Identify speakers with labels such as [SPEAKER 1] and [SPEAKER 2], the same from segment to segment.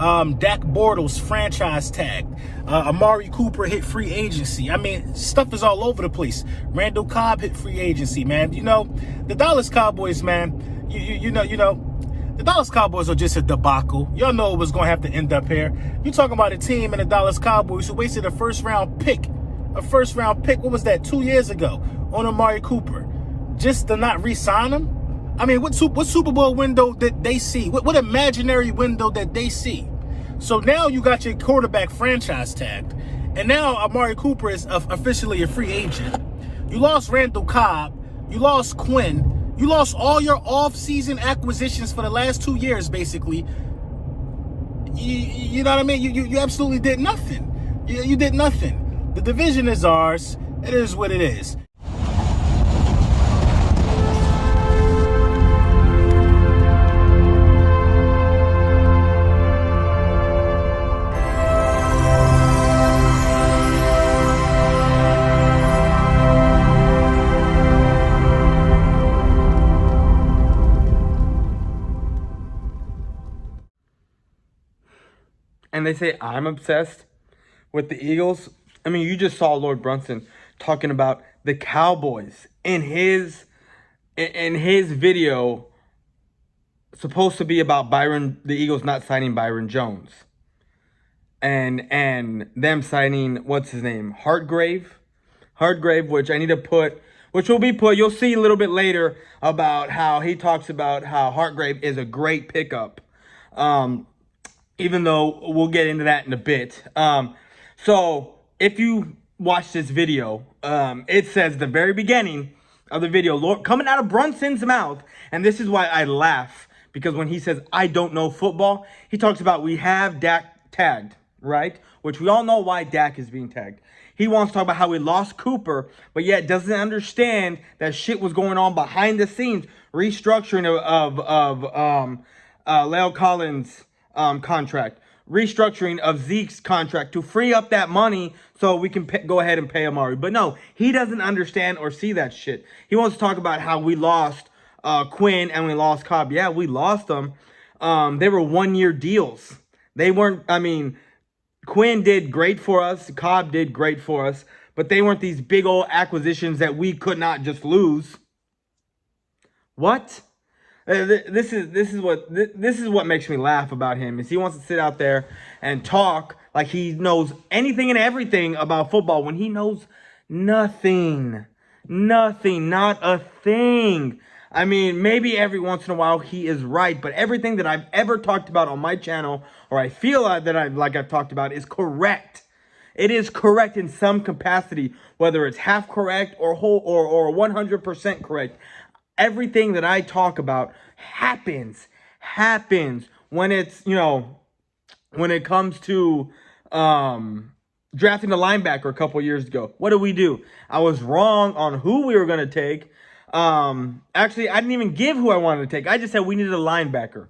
[SPEAKER 1] Dak Bortles franchise tagged. Amari Cooper hit free agency. I mean, stuff is all over the place. Randall Cobb hit free agency, man. You know, the Dallas Cowboys, man, you know, the Dallas Cowboys are just a debacle. Y'all know it was going to have to end up here. You're talking about a team in the Dallas Cowboys who wasted a first-round pick. What was that, 2 years ago, on Amari Cooper, just to not re-sign him? I mean, what Super Bowl window did they see? What imaginary window that they see? So now you got your quarterback franchise tagged, and now Amari Cooper is officially a free agent. You lost Randall Cobb. You lost Quinn. You lost all your off-season acquisitions for the last 2 years, basically. You know what I mean? You absolutely did nothing. You did nothing. The division is ours. It is what it is.
[SPEAKER 2] And they say I'm obsessed with the Eagles. I mean, you just saw Lord Brunson talking about the Cowboys in his video, supposed to be about the Eagles not signing Byron Jones, and them signing, what's his name, Hargrave, which I need to put, which will be put. You'll see a little bit later about how he talks about how Hargrave is a great pickup. Even though we'll get into that in a bit. So if you watch this video, it says the very beginning of the video, Lord, coming out of Brunson's mouth, and this is why I laugh, because when he says, I don't know football, he talks about we have Dak tagged, right? Which we all know why Dak is being tagged. He wants to talk about how we lost Cooper, but yet doesn't understand that shit was going on behind the scenes, restructuring of La'el Collins' contract, restructuring of Zeke's contract to free up that money so we can go ahead and pay Amari. But no, he doesn't understand or see that shit. He wants to talk about how we lost Quinn and we lost Cobb. Yeah, we lost them. They were 1-year deals. They weren't, I mean, Quinn did great for us. Cobb did great for us. But they weren't these big old acquisitions that we could not just lose. What? This is what makes me laugh about him, is he wants to sit out there and talk like he knows anything and everything about football when he knows nothing, not a thing. I mean, maybe every once in a while he is right, but everything that I've ever talked about on my channel, or I feel that I've talked about, is correct. It is correct in some capacity, whether it's half correct or whole or 100% correct. Everything that I talk about happens when it's, you know, when it comes to drafting a linebacker a couple years ago. What did we do? I was wrong on who we were going to take. Actually, I didn't even give who I wanted to take. I just said we needed a linebacker.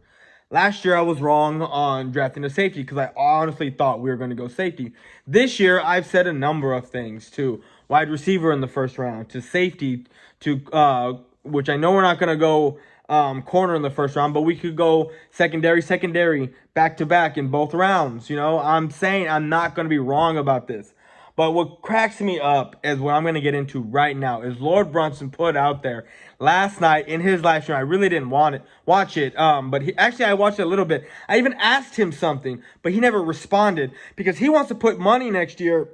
[SPEAKER 2] Last year, I was wrong on drafting a safety because I honestly thought we were going to go safety. This year, I've said a number of things, to wide receiver in the first round, to safety, to which I know we're not going to go corner in the first round, but we could go secondary, back-to-back in both rounds. You know, I'm saying I'm not going to be wrong about this. But what cracks me up is what I'm going to get into right now is Lord Brunson put out there last night in his live stream. I really didn't watch it, but I watched it a little bit. I even asked him something, but he never responded because he wants to put money next year,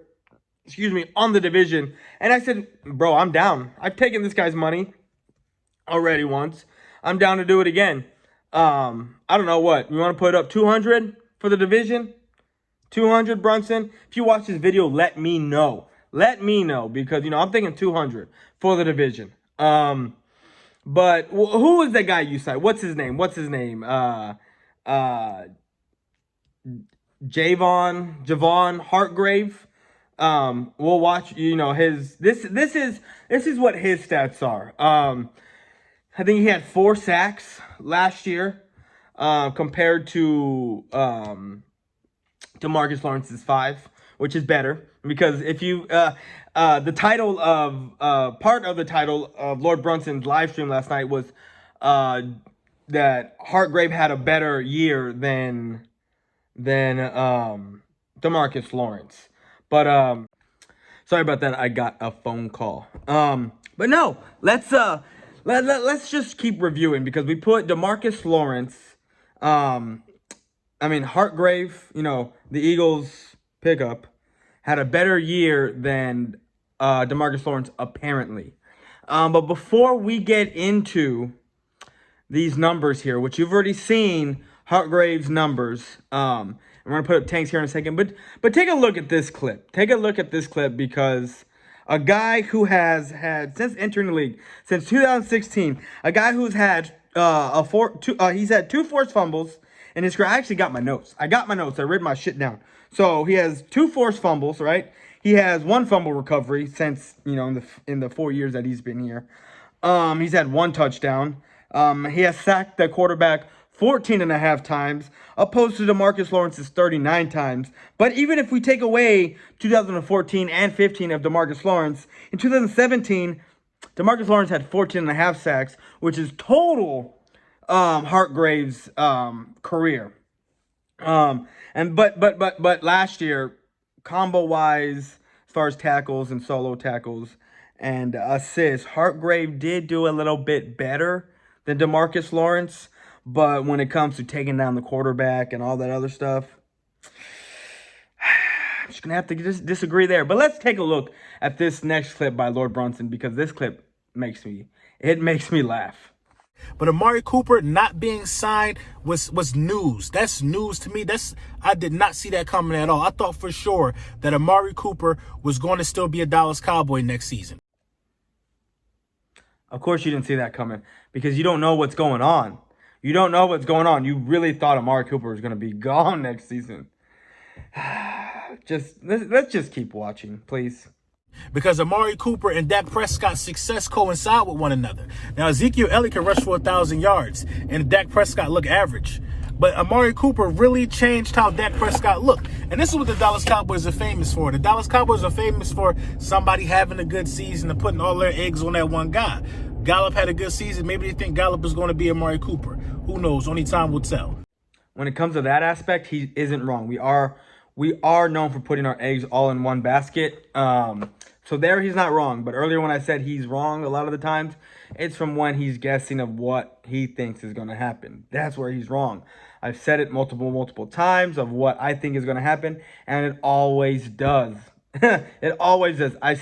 [SPEAKER 2] on the division. And I said, bro, I'm down. I've taken this guy's money already once. I'm down to do it again. I don't know what. You want to put up 200 for the division? 200, Brunson? If you watch this video, let me know. Let me know, because, you know, I'm thinking 200 for the division. But who is that guy you cite? What's his name? Javon Hargrave. We'll watch, you know, this is what his stats are. I think he had 4 sacks last year, compared to Demarcus Lawrence's 5, which is better, because if you the title of part of the title of Lord Brunson's live stream last night was that Hargrave had a better year than than DeMarcus Lawrence. But sorry about that. I got a phone call. But no, let's just keep reviewing because we put DeMarcus Lawrence. Hartgrave, the Eagles pickup, had a better year than DeMarcus Lawrence apparently. But before we get into these numbers here, which you've already seen Hartgrave's numbers, I'm gonna put up Tanks here in a second, but take a look at this clip. Take a look at this clip because a guy who has had since entering the league since 2016, a guy who's had he's had 2 forced fumbles in his career. I actually got my notes. I read my shit down. So he has 2 forced fumbles, right? He has 1 fumble recovery since in the 4 years that he's been here. He's had 1 touchdown. He has sacked the quarterback 14.5 times, opposed to DeMarcus Lawrence's 39 times. But even if we take away 2014 and 15 of DeMarcus Lawrence, in 2017, DeMarcus Lawrence had 14.5 sacks, which is total Hartgrave's career. But last year, combo wise, as far as tackles and solo tackles and assists, Hartgrave did do a little bit better than DeMarcus Lawrence. But when it comes to taking down the quarterback and all that other stuff, I'm just going to have to disagree there. But let's take a look at this next clip by Lord Brunson because this clip makes me laugh.
[SPEAKER 1] But Amari Cooper not being signed was news. That's news to me. I did not see that coming at all. I thought for sure that Amari Cooper was going to still be a Dallas Cowboy next season.
[SPEAKER 2] Of course you didn't see that coming because you don't know what's going on. You don't know what's going on. You really thought Amari Cooper was going to be gone next season. Let's just keep watching, please.
[SPEAKER 1] Because Amari Cooper and Dak Prescott's success coincide with one another. Now, Ezekiel Elliott can rush for 1,000 yards, and Dak Prescott look average. But Amari Cooper really changed how Dak Prescott looked. And this is what the Dallas Cowboys are famous for. The Dallas Cowboys are famous for somebody having a good season and putting all their eggs on that one guy. Gallup had a good season. Maybe they think Gallup is going to be Amari Cooper. Who knows? Only time will tell.
[SPEAKER 2] When it comes to that aspect, he isn't wrong. We are known for putting our eggs all in one basket. So there he's not wrong. But earlier when I said he's wrong a lot of the times, it's from when he's guessing of what he thinks is going to happen. That's where he's wrong. I've said it multiple times of what I think is going to happen, and it always does. It always does. I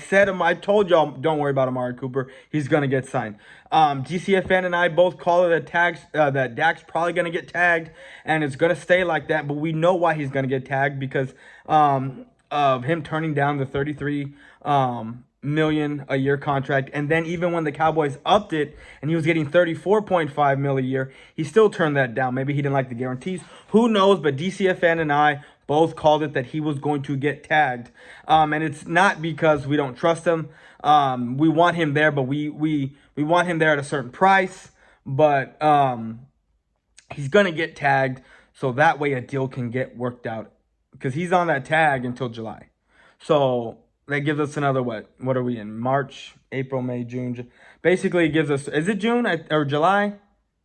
[SPEAKER 2] told y'all, don't worry about Amari Cooper. He's going to get signed. GCFN and I both call it that Dak's probably going to get tagged, and it's going to stay like that. But we know why he's going to get tagged because of him turning down the $33 million a year contract. And then even when the Cowboys upped it and he was getting $34.5 million a year, he still turned that down. Maybe he didn't like the guarantees. Who knows? But DCFN and I both called it that he was going to get tagged. And it's not because we don't trust him. We want him there, but we want him there at a certain price. But he's going to get tagged so that way a deal can get worked out. Because he's on that tag until July. So that gives us another, what are we in? March, April, May, June. Basically, it gives us, is it June or July?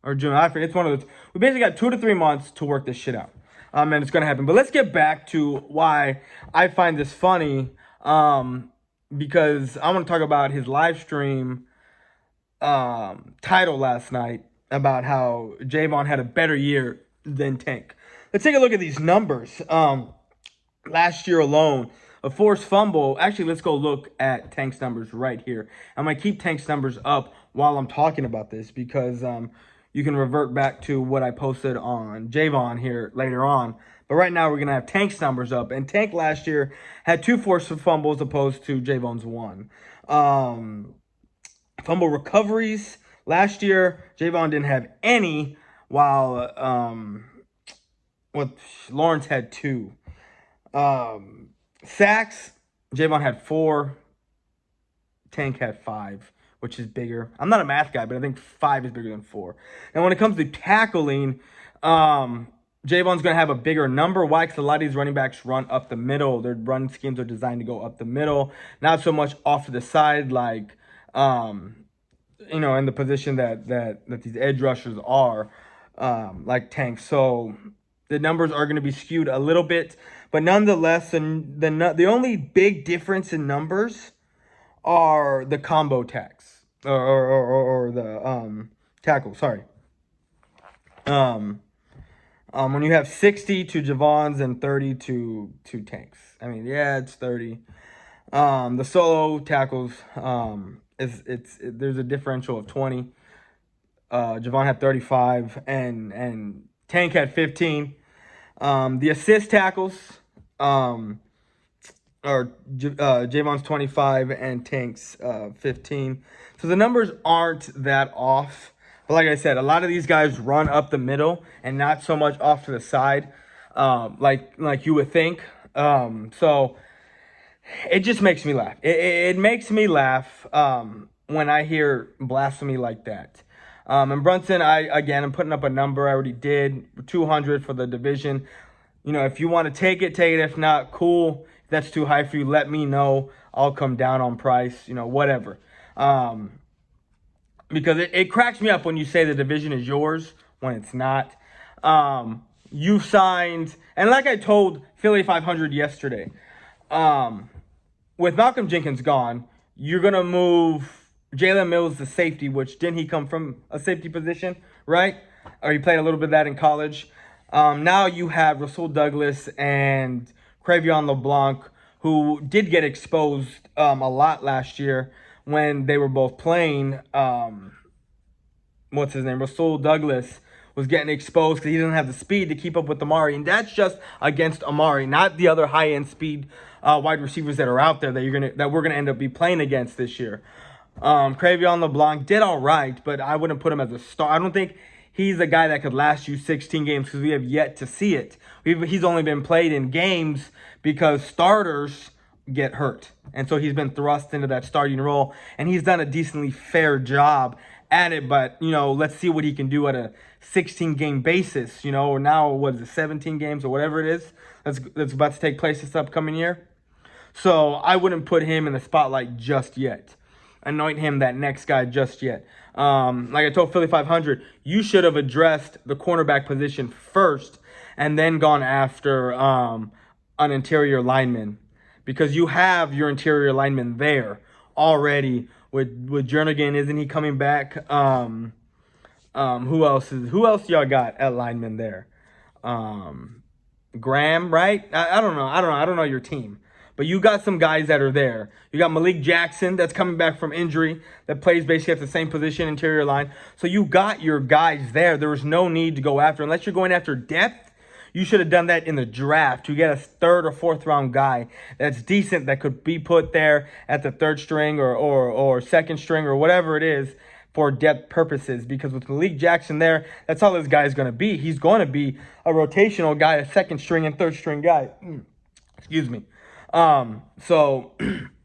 [SPEAKER 2] Or June? I forget. It's one of those. We basically got 2 to 3 months to work this shit out. And it's going to happen. But let's get back to why I find this funny. Because I want to talk about his live stream title last night about how Javon had a better year than Tank. Let's take a look at these numbers. Last year alone, a forced fumble. Actually, let's go look at Tank's numbers right here. I'm going to keep Tank's numbers up while I'm talking about this because you can revert back to what I posted on Javon here later on. But right now, we're going to have Tank's numbers up. And Tank last year had 2 forced fumbles opposed to Javon's 1. Fumble recoveries. Last year, Javon didn't have any, while Lawrence had 2. Sacks, Javon had 4. Tank had 5, which is bigger. I'm not a math guy, but I think 5 is bigger than 4. And when it comes to tackling, Javon's going to have a bigger number. Why? Because a lot of these running backs run up the middle. Their run schemes are designed to go up the middle, not so much off to the side like, in the position that these edge rushers are, like Tank. So The numbers are going to be skewed a little bit, but nonetheless, the only big difference in numbers are the combo tax or the tackle. Sorry. When you have 60 to Javon's and 30 to Tank's. I mean, yeah, it's 30. The solo tackles, there's a differential of 20. Javon had 35 and Tank had 15. The assist tackles, Javon's 25 and Tank's 15. So the numbers aren't that off. But like I said, a lot of these guys run up the middle and not so much off to the side, like you would think. So it just makes me laugh. It makes me laugh when I hear blasphemy like that. And Brunson, I'm putting up a number. I already did 200 for the division. You know, if you want to take it, take it. If not, cool. If that's too high for you, let me know. I'll come down on price, you know, whatever. Because it cracks me up when you say the division is yours when it's not. You signed, and like I told Philly 500 yesterday, with Malcolm Jenkins gone, you're going to move Jalen Mills to safety, which didn't he come from a safety position, right? Or he played a little bit of that in college. Now you have Rasul Douglas and Crevion LeBlanc, who did get exposed a lot last year when they were both playing. What's his name? Rasul Douglas was getting exposed because he didn't have the speed to keep up with Amari. And that's just against Amari, not the other high-end speed wide receivers that are out there that we're gonna end up be playing against this year. Crevion LeBlanc did all right, but I wouldn't put him as a star. I don't think he's a guy that could last you 16 games because we have yet to see it. He's only been played in games because starters get hurt. And so he's been thrust into that starting role, and he's done a decently fair job at it. But, you know, let's see what he can do at a 16-game basis, you know, or now, what is it, 17 games or whatever it is that's about to take place this upcoming year. So I wouldn't put him in the spotlight just yet. Anoint him that next guy just yet. Like I told Philly 500, you should have addressed the cornerback position first and then gone after an interior lineman, because you have your interior lineman there already with Jernigan. Isn't he coming back? Who else y'all got at lineman there? Graham, right? I don't know. I don't know your team. But you got some guys that are there. You got Malik Jackson that's coming back from injury that plays basically at the same position, interior line. So you got your guys there. There was no need to go after. Unless you're going after depth, you should have done that in the draft to get a third or fourth round guy that's decent that could be put there at the third string or second string or whatever it is for depth purposes. Because with Malik Jackson there, that's all this guy is going to be. He's going to be a rotational guy, a second string and third string guy. Excuse me. So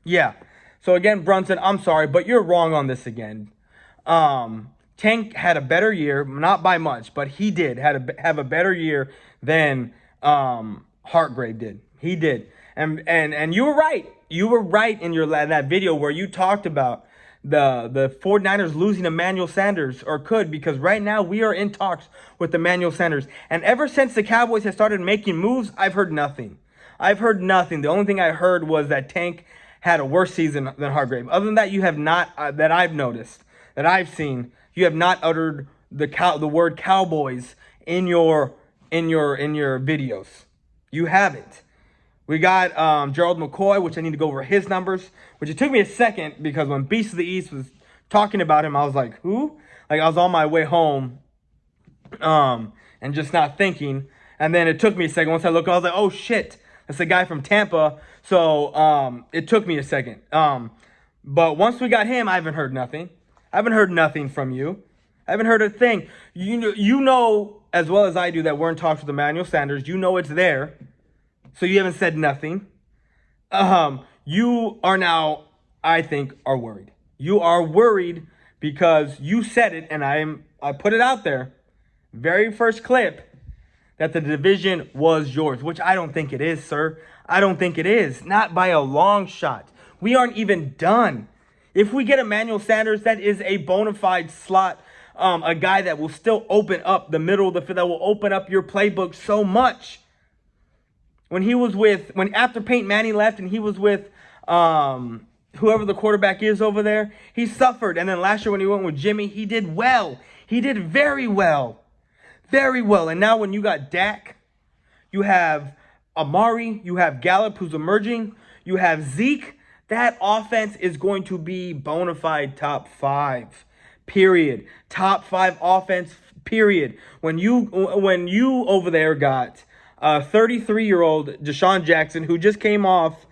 [SPEAKER 2] yeah. So again, Brunson, I'm sorry, but you're wrong on this again. Tank had a better year, not by much, but he did have a better year than Hartgrave did. He did. And you were right. You were right in that video where you talked about the 49ers losing Emmanuel Sanders, or could, because right now we are in talks with Emmanuel Sanders. And ever since the Cowboys have started making moves, I've heard nothing. The only thing I heard was that Tank had a worse season than Hartgrave. Other than that, you have not, that I've noticed, that I've seen, you have not uttered the word Cowboys in your videos. You haven't. We got Gerald McCoy, which I need to go over his numbers, which it took me a second because when Beast of the East was talking about him, I was like, who? Like, I was on my way home and just not thinking. And then it took me a second. Once I looked, I was like, oh, shit. That's the guy from Tampa. So it took me a second. But once we got him, I haven't heard nothing. I haven't heard nothing from you. I haven't heard a thing. You know as well as I do that we're in talks with Emmanuel Sanders. You know it's there. So you haven't said nothing. You are now, I think, are worried. You are worried because you said it, and I put it out there. Very first clip, that the division was yours, which I don't think it is, sir. I don't think it is. Not by a long shot. We aren't even done. If we get Emmanuel Sanders, that is a bona fide slot a guy that will still open up the middle of the field, that will open up your playbook so much. After Peyton Manning left and he was with whoever the quarterback is over there, he suffered. And then last year when he went with Jimmy, he did well. He did very well. Very well. And now when you got Dak, you have Amari, you have Gallup who's emerging, you have Zeke. That offense is going to be bona fide top 5. Period. Top 5 offense, period. When you over there got 33-year-old Deshaun Jackson, who just came off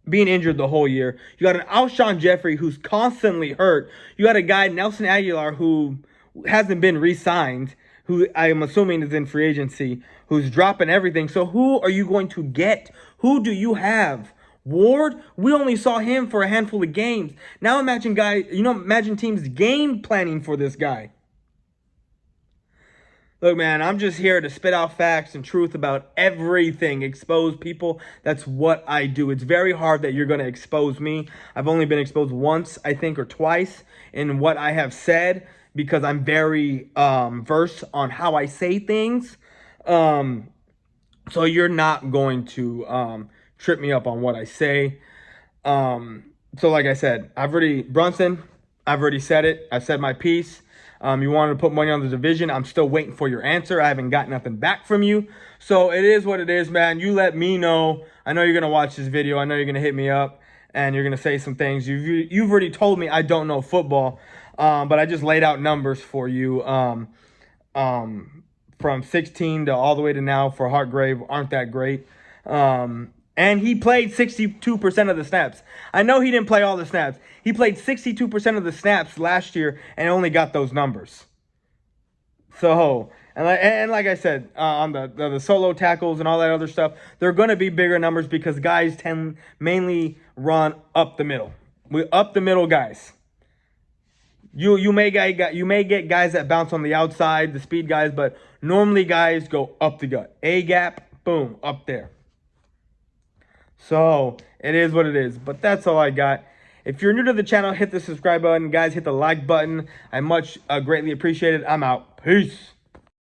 [SPEAKER 2] being injured the whole year. You got an Alshon Jeffrey who's constantly hurt. You got a guy, Nelson Aguilar, who hasn't been re-signed, who I am assuming is in free agency, who's dropping everything. So who are you going to get? Who do you have? Ward, we only saw him for a handful of games. Now imagine teams game planning for this guy. Look, man, I'm just here to spit out facts and truth about everything. Expose people. That's what I do. It's very hard that you're going to expose me. I've only been exposed once, I think, or twice in what I have said because I'm very versed on how I say things. So you're not going to trip me up on what I say. So like I said, Brunson, I've already said it. I've said my piece. You wanted to put money on the division. I'm still waiting for your answer. I haven't got nothing back from you. So it is what it is, man. You let me know. I know you're going to watch this video. I know you're going to hit me up and you're going to say some things. You've already told me I don't know football, but I just laid out numbers for you from 16 to all the way to now for Hartgrave aren't that great. And he played 62% of the snaps. I know he didn't play all the snaps. He played 62% of the snaps last year and only got those numbers. So, and like I said, on the solo tackles and all that other stuff, they're going to be bigger numbers because guys mainly run up the middle. Up the middle guys. You may get guys that bounce on the outside, the speed guys, but normally guys go up the gut. A gap, boom, up there. So, it is what it is. But that's all I got. If you're new to the channel, hit the subscribe button. Guys, hit the like button. I much greatly appreciate it. I'm out. Peace.